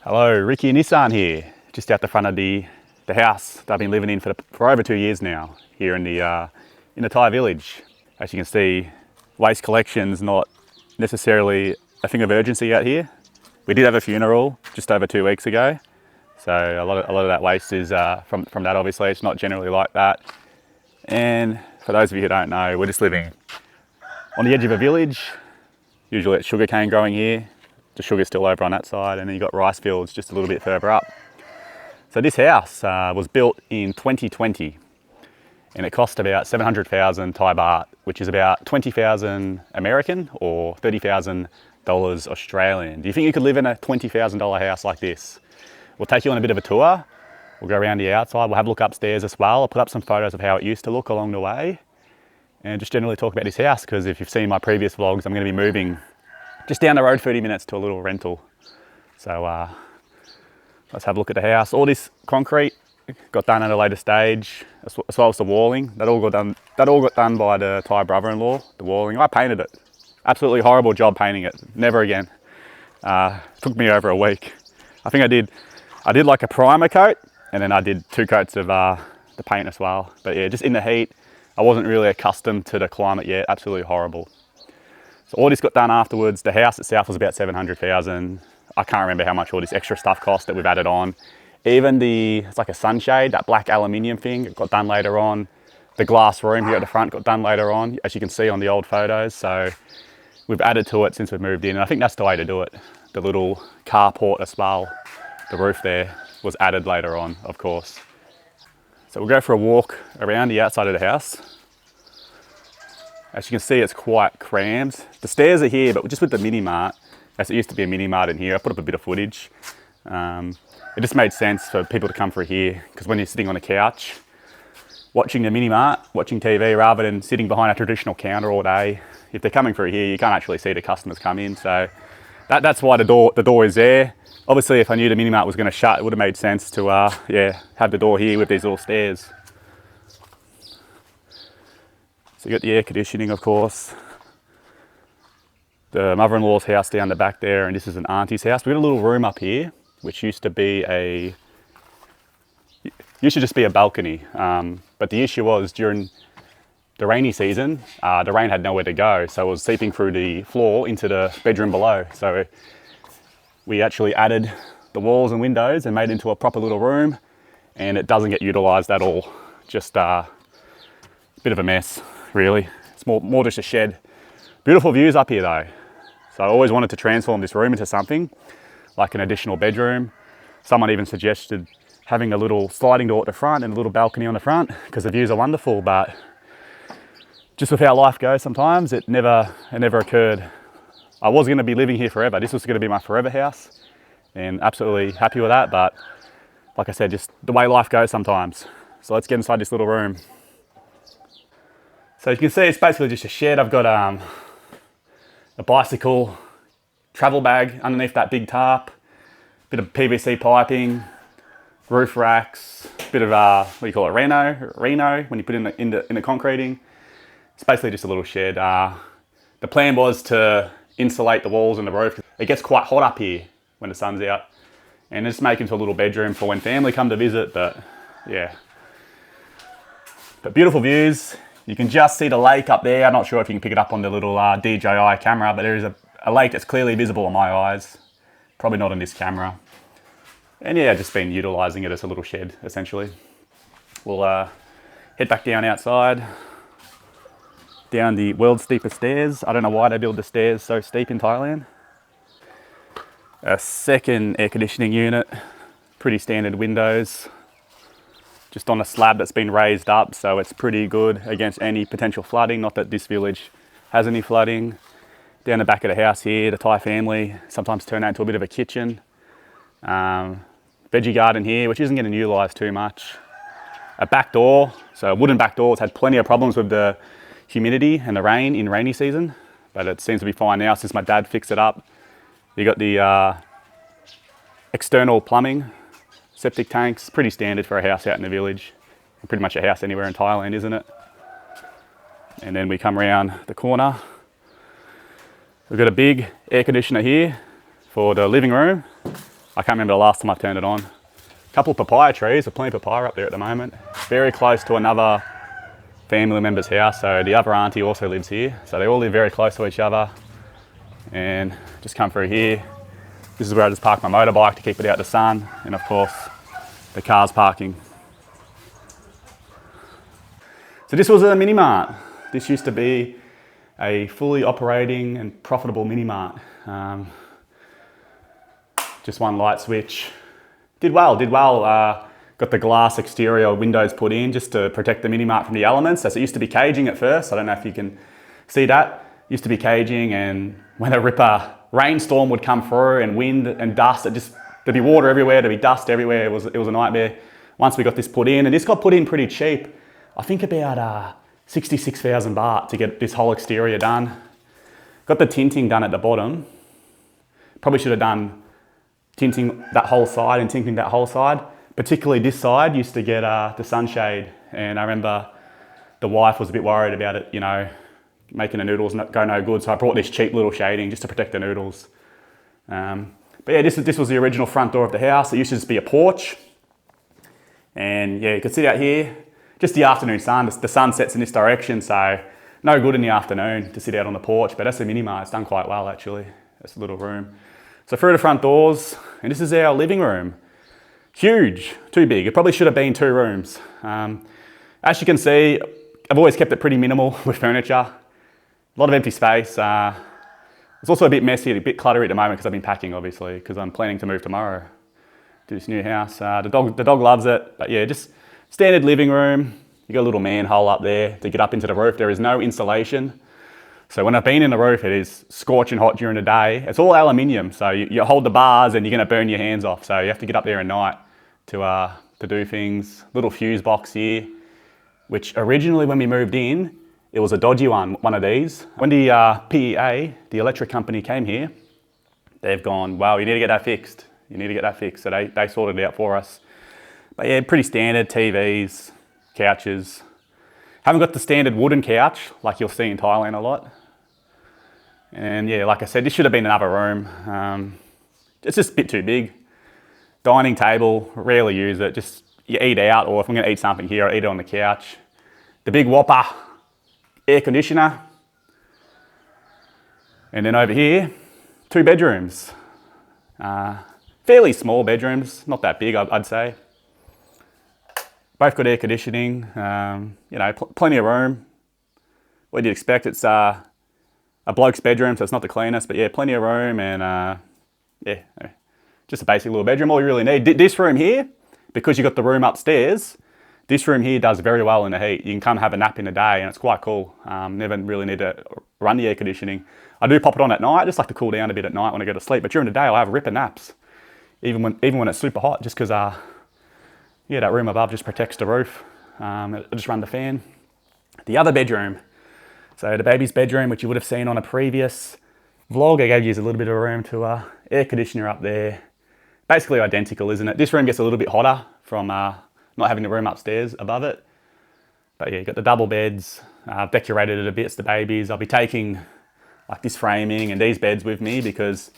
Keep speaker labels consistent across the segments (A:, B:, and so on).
A: Hello, Ricky and Isaan here, just out the front of the house that I've been living in for over 2 years now, here in the Thai village. As you can see, waste collection's not necessarily a thing of urgency out here. We did have a funeral just over 2 weeks ago, so a lot of that waste is from that. Obviously, it's not generally like that. And for those of you who don't know, we're just living on the edge of a village. Usually it's sugarcane growing here. The sugar's still over on that side, and then you've got rice fields just a little bit further up. So this house was built in 2020, and it cost about 700,000 Thai baht, which is about 20,000 American or $30,000 Australian. Do you think you could live in a $20,000 house like this? We'll take you on a bit of a tour. We'll go around the outside. We'll have a look upstairs as well. I'll put up some photos of how it used to look along the way, and just generally talk about this house, because if you've seen my previous vlogs, I'm going to be moving just down the road 30 minutes to a little rental. So let's have a look at the house. All this concrete got done at a later stage, as well as the walling. That all got done by the Thai brother-in-law, the walling. I painted it. Absolutely horrible job painting it. Never again. Took me over a week. I think I did like a primer coat, and then I did 2 coats of the paint as well. But yeah, just in the heat, I wasn't really accustomed to the climate yet. Absolutely horrible. So all this got done afterwards. The house itself was about 700,000. I can't remember how much all this extra stuff cost that we've added on. Even it's like a sunshade, that black aluminium thing, it got done later on. The glass room here at the front got done later on, as you can see on the old photos. So we've added to it since we've moved in, and I think that's the way to do it. The little carport as well, the roof there was added later on, of course. So we'll go for a walk around the outside of the house. As you can see, it's quite crammed. The stairs are here, but just with the mini mart, as it used to be a mini mart in here, I put up a bit of footage. It just made sense for people to come through here, because when you're sitting on a couch, watching the mini mart, watching TV, rather than sitting behind a traditional counter all day, if they're coming through here, you can't actually see the customers come in. So that's why the door is there. Obviously, if I knew the mini mart was going to shut, it would have made sense to have the door here with these little stairs. So you got the air conditioning, of course. The mother-in-law's house down the back there, and this is an auntie's house. We've got a little room up here, which used to just be a balcony. But the issue was, during the rainy season, the rain had nowhere to go, so it was seeping through the floor into the bedroom below. So we actually added the walls and windows and made it into a proper little room, and it doesn't get utilised at all. Just a bit of a mess, really. It's more just a shed. Beautiful views up here though. So I always wanted to transform this room into something like an additional bedroom. Someone even suggested having a little sliding door at the front and a little balcony on the front, because the views are wonderful, but just with how life goes sometimes, it never occurred. I was going to be living here forever. This was going to be my forever house, and absolutely happy with that. But like I said, just the way life goes sometimes. So let's get inside this little room. So you can see it's basically just a shed. I've got a bicycle, travel bag underneath that big tarp, bit of PVC piping, roof racks, bit of what do you call it, Reno when you put in the concreting. It's basically just a little shed. The plan was to insulate the walls and the roof. It gets quite hot up here when the sun's out, and just make into a little bedroom for when family come to visit. But yeah, but beautiful views. You can just see the lake up there. I'm not sure if you can pick it up on the little DJI camera, but there is a lake that's clearly visible in my eyes. Probably not on this camera. And yeah, just been utilising it as a little shed, essentially. We'll head back down outside, down the world's steepest stairs. I don't know why they build the stairs so steep in Thailand. A second air conditioning unit, pretty standard windows. Just on a slab that's been raised up, so it's pretty good against any potential flooding. Not that this village has any flooding. Down the back of the house here, the Thai family sometimes turn that into a bit of a kitchen. Veggie garden here, which isn't getting utilised too much. A back door, so a wooden back door. It's had plenty of problems with the humidity and the rain in rainy season, but it seems to be fine now since my dad fixed it up. You got the external plumbing, septic tanks, pretty standard for a house out in the village. Pretty much a house anywhere in Thailand, isn't it? And then we come around the corner. We've got a big air conditioner here for the living room. I can't remember the last time I turned it on. A couple of papaya trees, there's plenty of papaya up there at the moment. Very close to another family member's house, so the other auntie also lives here. So they all live very close to each other. And just come through here. This is where I just park my motorbike to keep it out of the sun. And of course, the car's parking. So this was a mini mart. This used to be a fully operating and profitable mini mart. Just one light switch. Did well. Got the glass exterior windows put in just to protect the mini mart from the elements. As it used to be caging at first. I don't know if you can see that. It used to be caging, and when a ripper rainstorm would come through and wind and dust, there'd be water everywhere, there'd be dust everywhere. It was a nightmare. Once we got this put in, and this got put in pretty cheap. I think about 66,000 baht to get this whole exterior done. Got the tinting done at the bottom. Probably should have done tinting that whole side and tinting that whole side. Particularly this side used to get the sunshade, and I remember the wife was a bit worried about it, you know, making the noodles go no good. So I brought this cheap little shading just to protect the noodles. But yeah, this was the original front door of the house. It used to just be a porch, and yeah, you could sit out here. Just the afternoon sun. The sun sets in this direction, so no good in the afternoon to sit out on the porch. But that's a mini mart. It's done quite well actually. That's a little room. So through the front doors, and this is our living room. Huge, too big. It probably should have been 2 rooms. As you can see, I've always kept it pretty minimal with furniture. A lot of empty space. It's also a bit messy, a bit cluttery at the moment because I've been packing, obviously, because I'm planning to move tomorrow to this new house. The dog loves it, but yeah, just standard living room. You got a little manhole up there to get up into the roof. There is no insulation. So when I've been in the roof, it is scorching hot during the day. It's all aluminium, so you hold the bars and you're gonna burn your hands off. So you have to get up there at night to do things. Little fuse box here, which originally when we moved in, it was a dodgy one of these. When the PEA, the electric company, came here, they've gone, well, you need to get that fixed. You need to get that fixed. So they sorted it out for us. But yeah, pretty standard TVs, couches. Haven't got the standard wooden couch like you'll see in Thailand a lot. And yeah, like I said, this should have been another room. It's just a bit too big. Dining table, rarely use it. Just you eat out, or if I'm gonna eat something here, I eat it on the couch. The big whopper air conditioner. And then over here, 2 bedrooms. Fairly small bedrooms, not that big, I'd say. Both got air conditioning, you know, plenty of room. What do you expect? It's a bloke's bedroom, so it's not the cleanest, but yeah, plenty of room, and yeah, just a basic little bedroom, all you really need. This room here, because you've got the room upstairs, this room here does very well in the heat. You can come have a nap in the day, and it's quite cool. Never really need to run the air conditioning. I do pop it on at night, I just like to cool down a bit at night when I go to sleep, but during the day I'll have ripper naps, even when it's super hot, just because yeah, that room above just protects the roof. I just run the fan. The other bedroom, so the baby's bedroom, which you would have seen on a previous vlog, I gave you a little bit of room to air conditioner up there. Basically identical, isn't it? This room gets a little bit hotter from not having the room upstairs above it. But yeah, you've got the double beds. I've decorated it a bit, it's the babies. I'll be taking like this framing and these beds with me because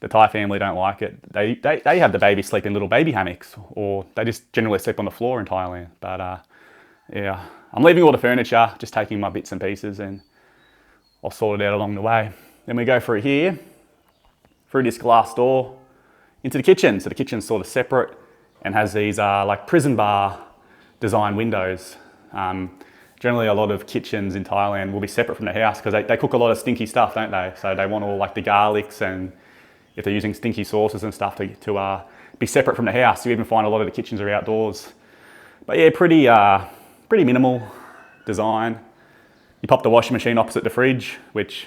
A: the Thai family don't like it. They have the baby sleep in little baby hammocks, or they just generally sleep on the floor in Thailand. But yeah, I'm leaving all the furniture, just taking my bits and pieces, and I'll sort it out along the way. Then we go through here, through this glass door, into the kitchen. So the kitchen's sort of separate and has these like prison bar design windows. Generally a lot of kitchens in Thailand will be separate from the house because they cook a lot of stinky stuff, don't they? So they want all like the garlics, and if they're using stinky sauces and stuff to be separate from the house. You even find a lot of the kitchens are outdoors. But yeah, pretty minimal design. You pop the washing machine opposite the fridge, which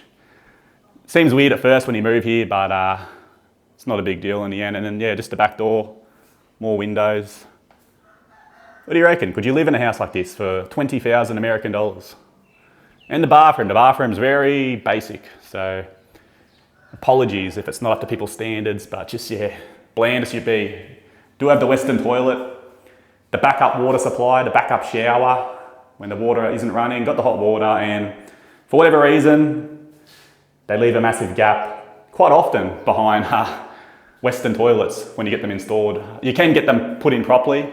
A: seems weird at first when you move here, but it's not a big deal in the end. And then yeah, just the back door, more windows. What do you reckon? Could you live in a house like this for 20,000 American dollars? And the bathroom's very basic. So apologies if it's not up to people's standards, but just yeah, bland as you be. Do have the Western toilet, the backup water supply, the backup shower when the water isn't running, got the hot water, and for whatever reason, they leave a massive gap quite often behind Western toilets when you get them installed. You can get them put in properly,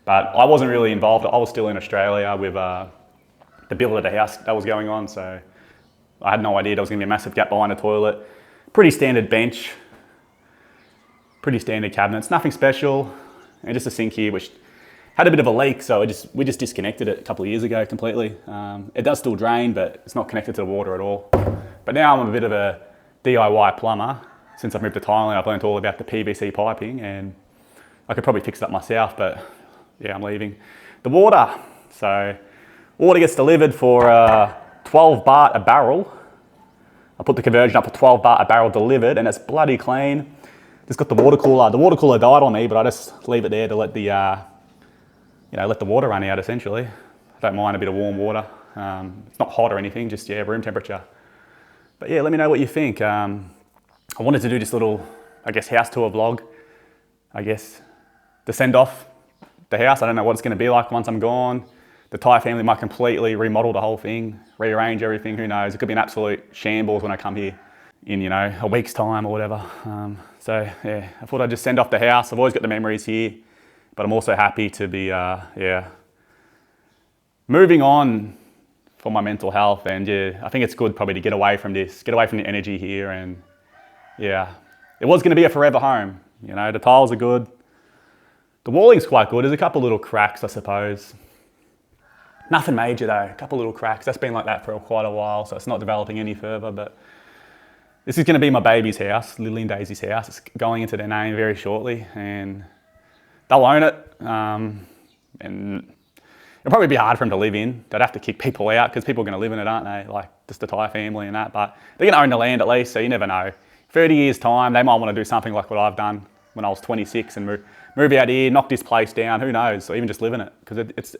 A: but I wasn't really involved. I was still in Australia with the build of the house that was going on, so I had no idea there was going to be a massive gap behind the toilet. Pretty standard bench, pretty standard cabinets, nothing special, and just a sink here which had a bit of a leak, so we just disconnected it a couple of years ago completely. It does still drain, but it's not connected to the water at all. But now I'm a bit of a DIY plumber. Since I've moved to Thailand, I've learned all about the PVC piping, and I could probably fix it up myself, but yeah, I'm leaving. The water. So water gets delivered for 12 baht a barrel. I put the conversion up for 12 baht a barrel delivered, and it's bloody clean. Just got the water cooler. The water cooler died on me, but I just leave it there to let the let the water run out essentially. I don't mind a bit of warm water. It's not hot or anything, just room temperature. But yeah, let me know what you think. I wanted to do this little, house tour vlog, to send off the house. I don't know what it's going to be like once I'm gone. The Thai family might completely remodel the whole thing, rearrange everything, who knows. It could be an absolute shambles when I come here in, a week's time or whatever. So yeah, I thought I'd just send off the house. I've always got the memories here, but I'm also happy to be, moving on for my mental health. And I think it's good probably to get away from this, get away from the energy here. And yeah, it was going to be a forever home. The tiles are good. The walling's quite good. There's a couple little cracks, I suppose. Nothing major though, a couple little cracks. That's been like that for quite a while, so it's not developing any further. But this is going to be my baby's house, Lily and Daisy's house. It's going into their name very shortly, and they'll own it. And it'll probably be hard for them to live in. They'd have to kick people out because people are going to live in it, aren't they? Like just the Thai family and that. But they're going to own the land at least, so you never know. 30 years time, they might want to do something like what I've done when I was 26 and move out here, knock this place down, who knows, or even just live in it, because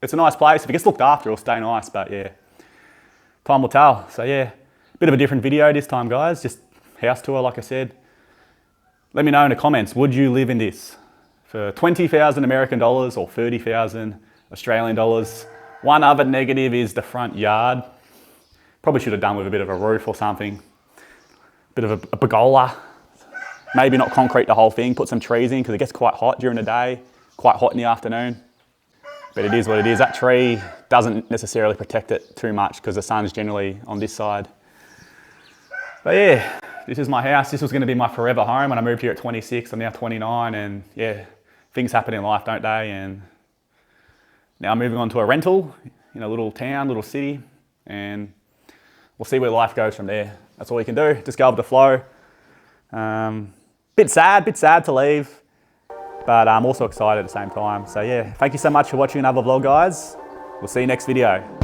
A: it's a nice place. If it gets looked after, it'll stay nice, but yeah, time will tell. So yeah, bit of a different video this time, guys, just house tour like I said. Let me know in the comments, would you live in this for 20,000 American dollars or 30,000 Australian dollars? One other negative is the front yard. Probably should have done with a bit of a roof or something, bit of a pergola. Maybe not concrete the whole thing, put some trees in because it gets quite hot during the day, quite hot in the afternoon. But it is what it is. That tree doesn't necessarily protect it too much because the sun's generally on this side. But yeah, this is my house. This was going to be my forever home when I moved here at 26. I'm now 29, and yeah, things happen in life, don't they? And now I'm moving on to a rental in a little town, little city, and we'll see where life goes from there. That's all you can do. Just go with the flow. Bit sad to leave, but I'm also excited at the same time. So yeah, thank you so much for watching another vlog, guys. We'll see you next video.